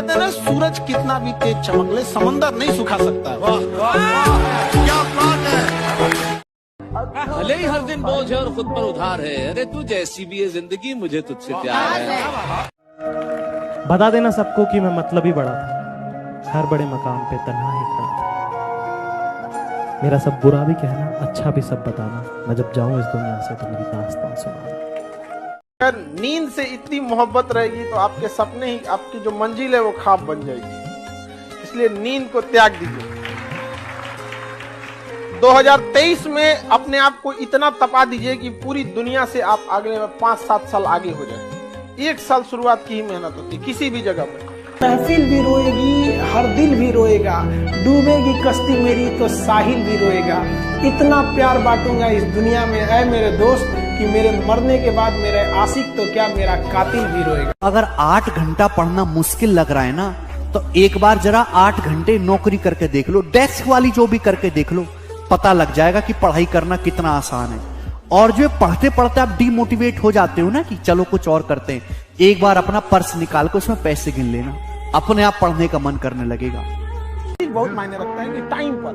कहते हैं ना, सूरज कितना भी तेज चमक ले, समंदर नहीं सुखा सकता। वाह क्या बात है। भले ही हर दिन बोझ है और खुद पर उधार है, अरे तू जैसी भी है जिंदगी, मुझे तुझसे प्यार है। बता देना सबको कि मैं मतलब ही बड़ा था, हर बड़े मकाम पे तन्हा ही खड़ा था। मेरा सब बुरा भी कहना, अच्छा भी सब बताना, मैं जब जाऊं इस दुनिया से तो मेरी दास्तान सुनाना। अगर नींद से इतनी मोहब्बत रहेगी तो आपके सपने ही, आपकी जो मंजिल है वो ख्वाब बन जाएगी। इसलिए नींद को त्याग दीजिए। 2023 में अपने आप को इतना तपा दीजिए कि पूरी दुनिया से आप अगले 5-7 साल आगे हो जाए। 1 साल शुरुआत की ही मेहनत होती है किसी भी जगह पे। महफिल भी रोएगी, हर दिल भी रोएगा, डूबेगी कश्ती मेरी तो साहिल भी रोएगा। इतना प्यार बांटूंगा इस दुनिया में ऐ मेरे दोस्त कि मेरे मरने के बाद मेरे आशिक तो क्या मेरा कातिल भी रोएगा। अगर 8 घंटा पढ़ना मुश्किल लग रहा है ना, तो एक बार जरा 8 घंटे नौकरी करके देख लो, डेस्क वाली जो भी करके देख लो, पता लग जाएगा कि पढ़ाई करना कितना आसान है। और जो पढ़ते पढ़ते आप डिमोटिवेट हो जाते हो ना कि चलो कुछ और करते हैं, एक बार अपना पर्स निकाल कर उसमें पैसे गिन लेना, अपने आप पढ़ने का मन करने लगेगा। बहुत मायने रखता है कि टाइम पर,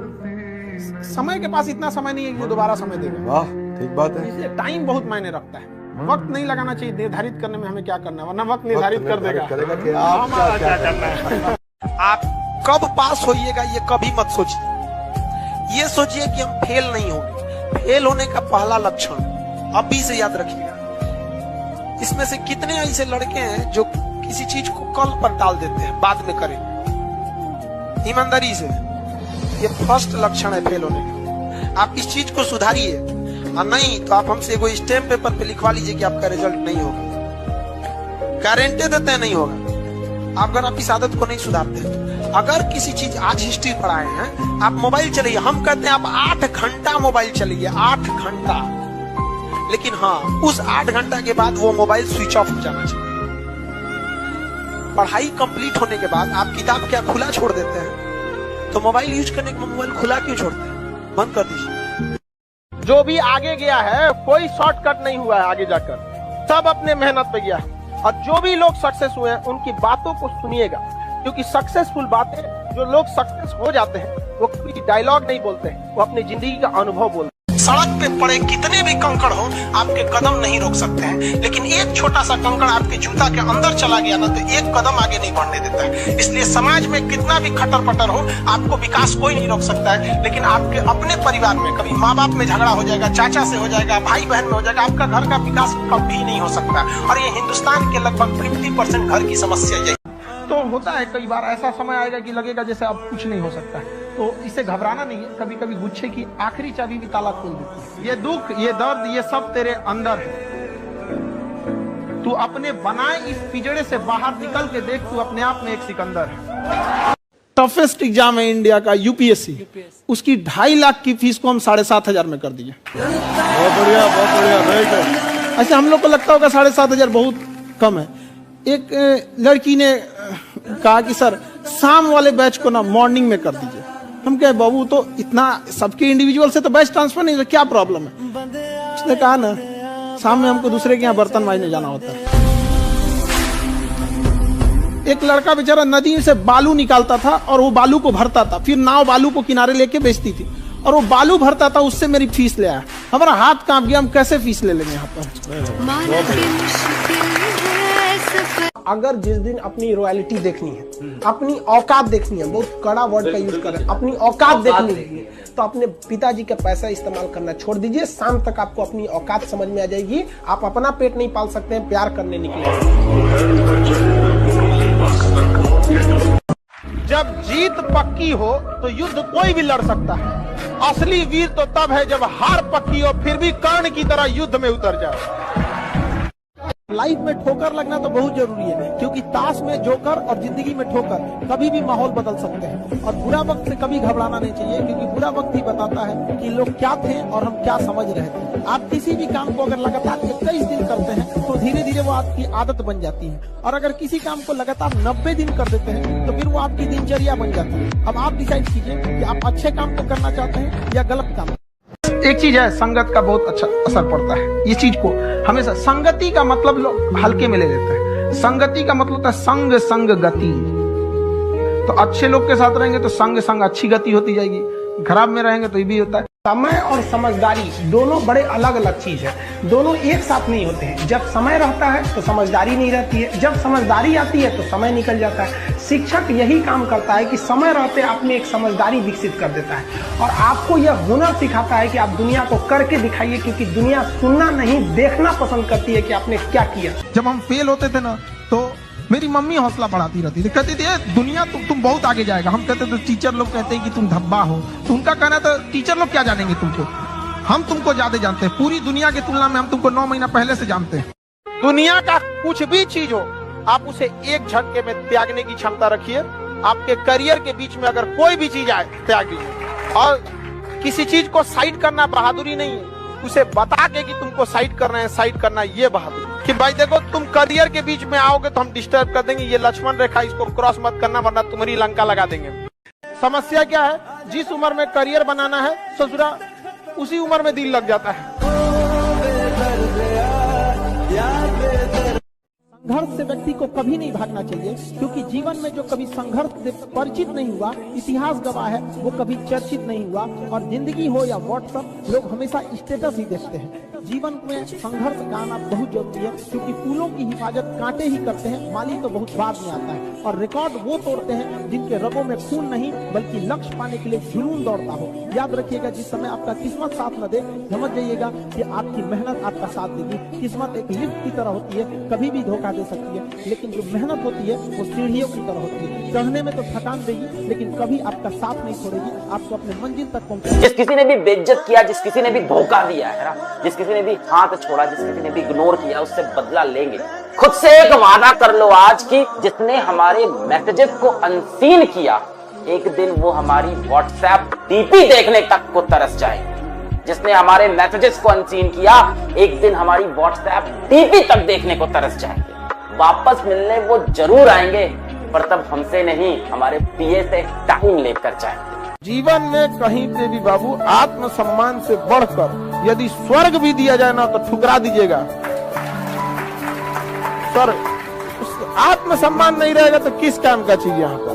समय के पास इतना समय नहीं है कि वो दोबारा समय देगा। वाह ठीक बात है। इसलिए टाइम बहुत मायने रखता है। वक्त नहीं लगाना चाहिए निर्धारित करने में हमें क्या करना है, वरना वक्त निर्धारित कर देगा कि आप क्या करना है। आप कब पास होइएगा ये कभी मत सोचिए। ये सोचिए कि हम फेल नहीं होंगे। फेल होने का पहला लक्षण अभी से याद रखिएगा। इसमें से कितने ऐसे लड़के हैं जो किसी चीज को कल पर टाल देते हैं, बाद में करें। ईमानदारी से, ये फर्स्ट लक्षण है फेल होने का। आप इस चीज को सुधारिए, और नहीं तो आप हमसे कोई स्टैम्प पेपर पे लिखवा लीजिए कि आपका रिजल्ट नहीं होगा। गारंटी देते हैं नहीं होगा। अगर आप इस आदत को नहीं सुधारते हैं, अगर किसी चीज आज हिस्ट्री पढ़ाए हैं, आप मोबाइल चलाइए। हम कहते हैं आप 8 घंटा मोबाइल चलाइए, 8 घंटा। लेकिन हाँ, उस 8 घंटा के बाद वो मोबाइल स्विच ऑफ हो जाना चाहिए। पढ़ाई कंप्लीट होने के बाद आप किताब क्या खुला छोड़ देते हैं, तो मोबाइल यूज करने के मोबाइल खुला क्यों छोड़ते हैं? बंद कर दीजिए। जो भी आगे गया है, कोई शॉर्टकट नहीं हुआ है आगे जाकर, सब अपने मेहनत पे गया है। और जो भी लोग सक्सेस हुए हैं उनकी बातों को सुनिएगा, क्योंकि सक्सेसफुल बातें, जो लोग सक्सेस हो जाते हैं वो कोई डायलॉग नहीं बोलते हैं, वो अपनी जिंदगी का अनुभव बोलते हैं। सड़क पे पड़े कितने भी कंकड़ हो, आपके कदम नहीं रोक सकते हैं, लेकिन एक छोटा सा कंकड़ आपके जूता के अंदर चला गया ना, तो एक कदम आगे नहीं बढ़ने देता है। इसलिए समाज में कितना भी खटर पटर हो, आपको विकास कोई नहीं रोक सकता है। लेकिन आपके अपने परिवार में कभी माँ बाप में झगड़ा हो जाएगा, चाचा से हो जाएगा, भाई बहन में हो जाएगा, आपका घर का विकास कभी नहीं हो सकता। और ये हिंदुस्तान के लगभग 50% घर की समस्या है। तो होता है कई बार ऐसा समय आएगा कि लगेगा जैसे अब कुछ नहीं हो सकता है, तो इससे घबराना नहीं है। कभी कभी गुच्छे की आखिरी चाबी भी ताला खोल देती है। ये दुख, ये दर्द, ये सब तेरे अंदर है। तू अपने बनाए इस पिंजड़े से बाहर निकल के देख, तू अपने आप में एक सिकंदर है। टफेस्ट एग्जाम है इंडिया का, यूपीएससी। उसकी 2.5 लाख की फीस को हम 7,500 में कर दिए। बहुत बढ़िया, बहुत बढ़िया। ऐसे हम लोग को लगता होगा 7,500 बहुत कम है। एक लड़की ने कहा कि सर शाम वाले बैच को ना मॉर्निंग में कर दीजिए। हम कहे बाबू तो इतना सबके इंडिविजुअल से तो बैच ट्रांसफर नहीं, तो क्या प्रॉब्लम है? उसने कहा ना शाम में हमको दूसरे के यहाँ बर्तन मांजने जाना होता है। एक लड़का बेचारा नदी से बालू निकालता था और वो बालू को भरता था, फिर नाव बालू को किनारे लेके बेचती थी, और वो बालू भरता था, उससे मेरी फीस ले आया। हमारा हाथ कांप गया, हम कैसे फीस ले लेंगे यहाँ पर? अगर जिस दिन अपनी रॉयल्टी देखनी है, अपनी औकात देखनी है, बहुत कड़ा वर्ड का यूज कर रहे हैं, अपनी औकात देखनी है, तो अपने पिताजी का पैसा इस्तेमाल करना छोड़ दीजिए। शाम तक आपको अपनी औकात समझ में आ जाएगी। आप अपना पेट नहीं पाल सकते हैं, प्यार करने निकले। जब जीत पक्की हो तो युद्ध कोई भी लड़ सकता है। असली वीर तो तब है जब हार पक्की हो, फिर भी कर्ण की तरह युद्ध में उतर जाए। लाइफ में ठोकर लगना तो बहुत जरूरी है, क्योंकि ताश में जोकर और जिंदगी में ठोकर कभी भी माहौल बदल सकते हैं। और बुरा वक्त से कभी घबराना नहीं चाहिए, क्योंकि बुरा वक्त ही बताता है कि लोग क्या थे और हम क्या समझ रहे थे। आप किसी भी काम को अगर लगातार 21 दिन करते हैं तो धीरे धीरे वो आपकी आदत बन जाती है, और अगर किसी काम को लगातार 90 दिन कर देते हैं तो फिर वो आपकी दिनचर्या बन जाती है। अब आप डिसाइड कीजिए कि आप अच्छे काम को करना चाहते हैं या गलत काम। एक चीज है, संगत का बहुत अच्छा असर पड़ता है। इस चीज को हमेशा, संगति का मतलब लोग हल्के में ले लेते हैं। संगति का मतलब होता है संग संग गति। तो अच्छे लोग के साथ रहेंगे तो संग संग अच्छी गति होती जाएगी, खराब में रहेंगे तो ये भी होता है। समय और समझदारी दोनों बड़े अलग अलग चीज है, दोनों एक साथ नहीं होते हैं। जब समय रहता है तो समझदारी नहीं रहती है, जब समझदारी आती है तो समय निकल जाता है। शिक्षक यही काम करता है कि समय रहते आप में एक समझदारी विकसित कर देता है और आपको यह हुनर सिखाता है कि आप दुनिया को करके दिखाइए, क्योंकि दुनिया सुनना नहीं देखना पसंद करती है कि आपने क्या किया। जब हम फेल होते थे ना तो मेरी मम्मी हौसला बढ़ाती रहती थी, कहती थी दुनिया तुम बहुत आगे जाएगा। हम कहते थे टीचर लोग कहते हैं कि तुम धब्बा हो, तो उनका कहना था टीचर लोग क्या जानेंगे तुमको, हम तुमको ज्यादा जानते हैं, पूरी दुनिया की तुलना में हम तुमको 9 महीना पहले से जानते हैं। दुनिया का कुछ भी चीज हो आप उसे एक झटके में त्यागने की क्षमता रखिए। आपके करियर के बीच में अगर कोई भी चीज आए त्याग दीजिए। और किसी चीज को साइड करना बहादुरी नहीं है, उसे बता के कि तुमको साइड करना है, साइड करना है, ये बहादुरी। कि भाई देखो तुम करियर के बीच में आओगे तो हम डिस्टर्ब कर देंगे, ये लक्ष्मण रेखा इसको क्रॉस मत करना वरना तुम्हारी लंका लगा देंगे। समस्या क्या है, जिस उम्र में करियर बनाना है ससुरा उसी उम्र में दिल लग जाता है। संघर्ष से व्यक्ति को कभी नहीं भागना चाहिए, क्योंकि जीवन में जो कभी संघर्ष से परिचित नहीं हुआ, इतिहास गवाह है, वो कभी चर्चित नहीं हुआ। और जिंदगी हो या व्हाट्सएप, लोग हमेशा स्टेटस ही देखते हैं। जीवन में संघर्ष का आना बहुत जरूरी है, क्योंकि फूलों की हिफाजत कांटे ही करते हैं, माली तो बहुत बाद में आता है। और रिकॉर्ड वो तोड़ते हैं जिनके रगों में खून नहीं बल्कि लक्ष्य पाने के लिए जुनून दौड़ता हो। याद रखिएगा, जिस समय आपका किस्मत साथ न दे समझ जाइएगा कि आपकी मेहनत आपका साथ देगी। किस्मत एक लिफ्ट की तरह होती है, कभी भी धोखा दे सकती है, लेकिन जो मेहनत होती है वो सीढ़ियों की तरह होती है। चढ़ने में तो थकान देगी लेकिन कभी आपका साथ नहीं छोड़ेगी, आपको अपने मंजिल तक पहुंचाएगी। जिस किसी ने भी बेइज्जत किया, जिस किसी ने भी धोखा दिया है ना, जिस किसी ने भी हाथ छोड़ा, जिस किसी ने भी इग्नोर किया, उससे बदला लेंगे। खुद से एक वादा कर लो आज की, जिसने हमारे मैसेजेस को अनसीन किया, एक दिन वो हमारी व्हाट्सएप डीपी देखने तक को तरस जाएगी। जिसने हमारे मैसेजेस को अनसीन किया, एक दिन हमारी व्हाट्सएप डीपी तक देखने को तरस जाएंगे। वापस मिलने वो जरूर आएंगे, पर तब हमसे नहीं, हमारे पीए से टाइम लेकर जाएंगे। जीवन में कहीं पे भी बाबू आत्मसम्मान से बढ़कर यदि स्वर्ग भी दिया जाए ना तो ठुकरा दीजिएगा। सर आत्मसम्मान नहीं रहेगा तो किस काम का चीज यहाँ पर।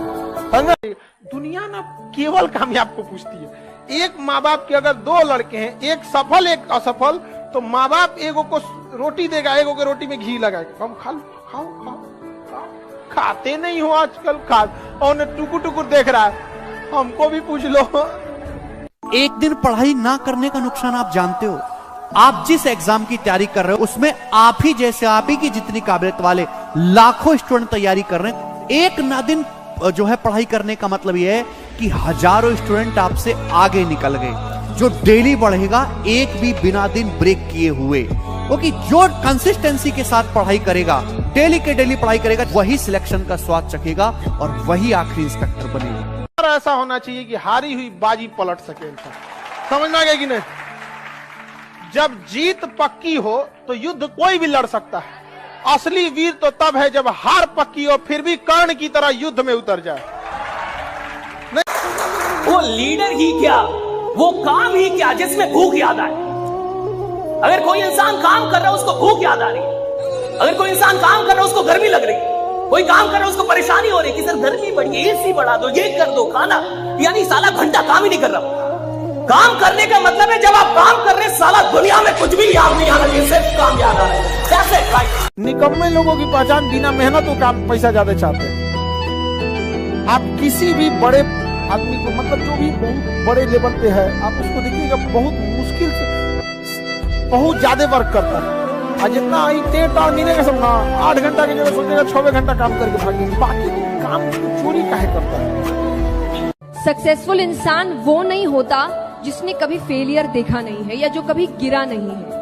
दुनिया ना केवल कामयाब को पूछती है। एक माँ बाप के अगर 2 लड़के हैं, एक सफल एक असफल, तो माँ बाप एगो को रोटी देगा, एगो के रोटी में घी लगाएगा, हम खाओ खाओ खाओ। खाते नहीं हो आजकल, खा और टुकुर टुकुर देख रहा है, हमको भी पूछ लो। एक दिन पढ़ाई ना करने का नुकसान आप जानते हो। आप जिस एग्जाम की तैयारी कर रहे हो उसमें आप ही जैसे, आप ही की जितनी काबिलियत वाले लाखों स्टूडेंट तैयारी कर रहे हैं। एक ना दिन जो है पढ़ाई करने का मतलब यह है कि हजारों स्टूडेंट आपसे आगे निकल गए। जो डेली बढ़ेगा एक भी बिना दिन ब्रेक किए हुए, क्योंकि जो कंसिस्टेंसी के साथ पढ़ाई करेगा, डेली के डेली पढ़ाई करेगा, वही सिलेक्शन का स्वाद चखेगा और वही आखिरी इंस्पेक्टर बनेगा। ऐसा होना चाहिए कि हारी हुई बाजी पलट सके इंसान। समझना गया कि नहीं? जब जीत पक्की हो तो युद्ध कोई भी लड़ सकता है। असली वीर तो तब है जब हार पक्की हो फिर भी कर्ण की तरह युद्ध में उतर जाए। वो लीडर ही क्या, वो काम ही क्या जिसमें भूख याद आए। अगर कोई इंसान काम कर रहा है उसको भूख याद आ रही है, अगर कोई इंसान काम कर रहा है उसको गर्मी लग रही है, कोई काम कर रहा है उसको परेशानी हो रही है कि सर गर्मी बढ़ी है, एसी बढ़ा दो, ये कर दो, खाना, यानी साला घंटा काम ही नहीं कर रहा। काम करने का मतलब है जब आप काम कर रहे हैं साला दुनिया में कुछ भी याद नहीं आ रहा है, सिर्फ काम याद आ रहा है। निकम्मे लोगों की पहचान बिना मेहनत और काम पैसा ज्यादा चाहते हैं। आप किसी भी बड़े आदमी को, मतलब जो भी बहुत बड़े लेवल पे है, आप उसको देखिएगा बहुत मुश्किल से बहुत ज्यादा वर्क करता है। और जितना मिलेगा सब ना 8 घंटा की जगह सोचेगा 6 घंटा काम करके भागेंगे, बाकी काम चोरी काहे करता है। सक्सेसफुल इंसान वो नहीं होता जिसने कभी फेलियर देखा नहीं है या जो कभी गिरा नहीं है।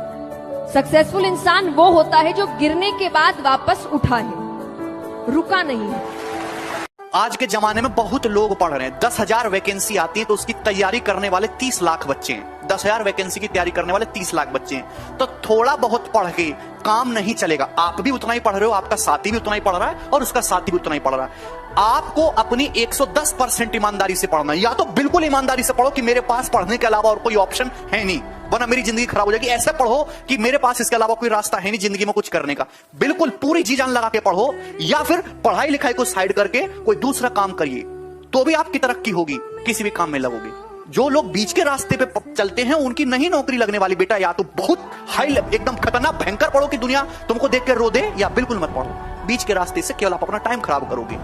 सक्सेसफुल इंसान वो होता है जो गिरने के बाद वापस उठा है, रुका नहीं है। आज के जमाने में बहुत लोग पढ़ रहे हैं। 10,000 वैकेंसी आती है तो उसकी तैयारी करने वाले 30 लाख बच्चे हैं। 10,000 वैकेंसी की तैयारी करने वाले 30 लाख बच्चे हैं। तो थोड़ा बहुत पढ़ के काम नहीं चलेगा। आप भी उतना ही पढ़ रहे हो, आपका साथी भी उतना ही पढ़ रहा है और उसका साथी भी उतना ही पढ़ रहा है। आपको अपनी 110% ईमानदारी से पढ़ना है। या तो बिल्कुल ईमानदारी से पढ़ो कि मेरे पास पढ़ने के अलावा और कोई ऑप्शन है नहीं, वरना मेरी जिंदगी खराब हो जाएगी। ऐसे पढ़ो कि मेरे पास इसके अलावा कोई रास्ता है नहीं जिंदगी में कुछ करने का। बिल्कुल पूरी जी जान लगा के पढ़ो, या फिर पढ़ाई लिखाई को साइड करके कोई दूसरा काम करिए। तो भी आपकी तरक्की होगी, किसी भी काम में लगोगे। जो लोग बीच के रास्ते पे चलते हैं उनकी नहीं नौकरी लगने वाली। बेटा या तो बहुत हाई एकदम खतरनाक भयंकर पढ़ो कि दुनिया तुमको देख के रो दे, या बिल्कुल मत पढ़ो। बीच के रास्ते से केवल आप अपना टाइम खराब करोगे।